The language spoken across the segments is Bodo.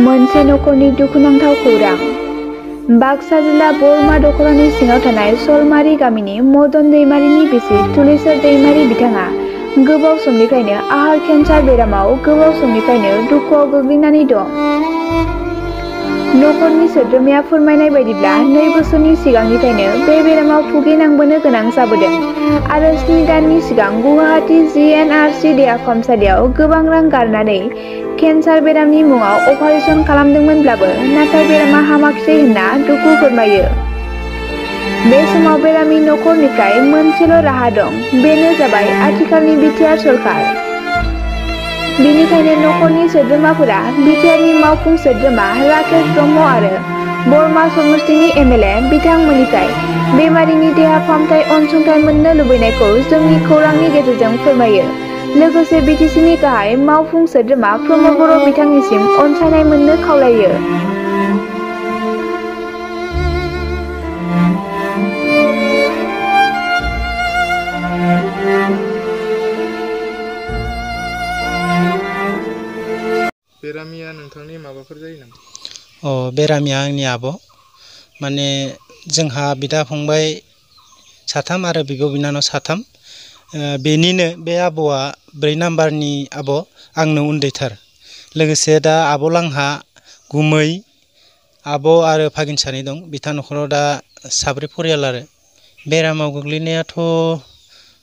मोनसे नखरनि दुखुनांथाव खौरां। बाक्सा जिल्ला बोरमा दखरानि सिङाव थानाय सलमारी गामिनि मदन दैमारीनि बिसि तुलेसर दैमारी बिथाङा गोबाव समनिफ्रायनो आहार केन्सार बेरामाव गोबाव समनिफ्रायनो दुखुआव गोग्लैनानै दं। नखरनि सोद्रोमाया फोरमायनाय बायदिब्ला 2 बोसोरनि सिगांनिफ्रायनो बे बेरामाव भुगिनांबोनो गोनां जाबोदों आरो 7 दाननि सिगां गुवाहाटी GNRC देहा फाहामसालियाव गोबां रां गारनानै केन्सार बेरामनि मुङाव अपारेसन खालामदोंमोनब्लाबो नाथाय बेरामा हामाखिसै होनना दुखु फोरमायो। बे समाव बेरामि नखरनिफ्राय मोनसेल' राहा दं, बेनो जाबाय आथिखालनि बिटिआर सरकार। बेनिखायनो नखरनि सोद्रोमाफोरा बिटिआरनि मावफुं सोद्रोमा राकेश ब्रह्म आरो बोरमा समष्टिनि MLA बिथांमोननिफ्राय बेमारिनि देहा फाहामथाय अनसुंथाइ मोननो लुबैनायखौ जोंनि खौरांनि गेजेरजों फोरमायो। लोगोसे बिटिसिनि गाहाय मावफुं सोद्रोमा प्रमद बर' बिथांनिसिम अनसायनाय मोननो खावलायो। बेरामिया नोंथांनि माबाफोर जायो नामा? बेरामिया आंनि आब'। माने जोंहा बिदा फंबाय 3 आरो बिब' बिनानाव 3। बेनिनो बे आबौआ 4 नाम्बारनि आब', आंनो उन्दैथार। लोगोसे दा आब'लांहा गुमै आब' आरो भागिन 2 दं। बिथा नखराव दा 4 परियाल आरो। बेरामाव गोग्लैनायाथ'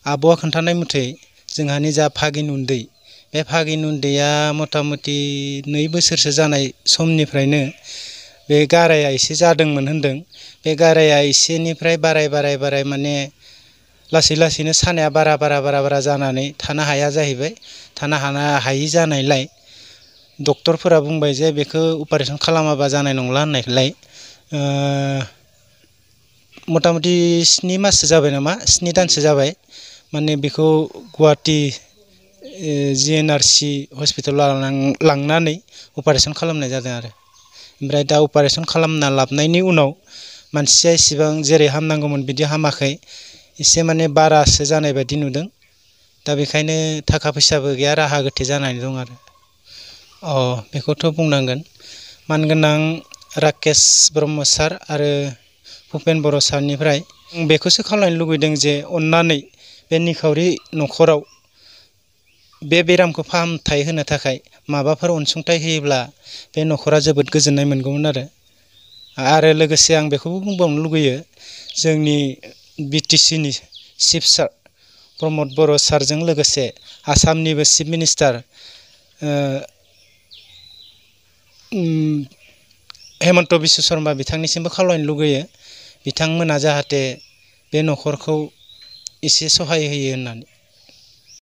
आब'आ खोन्थानाय मथे जोंहानि जा भागिन उन्दै, बे भागिन उन्दैया मथा मथि 2 बोसोरसो जानाय समनिफ्रायनो बे गाराया एसे जादोंमोन होनदों। बे गाराया एसेनिफ्राय बाराय माने लासै लासैनो सानाया बारा जानानै थानो हाया जाहैबाय। थानो हायि जानायलाय डक्टरफोरा बुंबाय जे बेखौ अपारेसन खालामाबा जानाय नंला होननायलाय मथा मथि 7 माससो जाबाय नामा, 7 दानसो जाबाय। माने बेखौ गुवाहाटी GNRC हस्पिटालाव लांनानै अपारेसन खालामनाय जादों आरो। ओमफ्राय दा अपारेसन खालामना लाबनायनि उनाव मानसिया इसेबां जेरै हामनांगौमोन बिदि हामाखै, एसे माने बारासो जानाय बायदि नुदों। दा बेखायनो थाखा फैसाबो गैया, राहा गोथे जानानै दं आरो। बेखौथ' बुंनांगोन, मानगोनां राकेश ब्रह्म सार आरो भुपेन बर' सारनिफ्राय बेखौसो खावलायनो लुगैदों जे अन्नानै बे निखावरि नखराव बे बेरामखौ फाहामथाय होनो थाखाय माबाफोर अनसुंथाइ होयोब्ला बे नखरा जोबोद गोजोननाय मोनगौमोन आरो लोगोसे आं बेखौबो बुंबावनो लुगैयो, जोंनि बिटिसिनि चिफ सार प्रमद बर' सारजों लोगोसे आसामनिबो चिफ मिनिस्टार हेमन्त बिश्व शर्मा बिथांनिसिमबो खावलायनो लुगैयो बिथांमोना जाहाथे बे नखरखौ एसे सहाय होयो होननानै।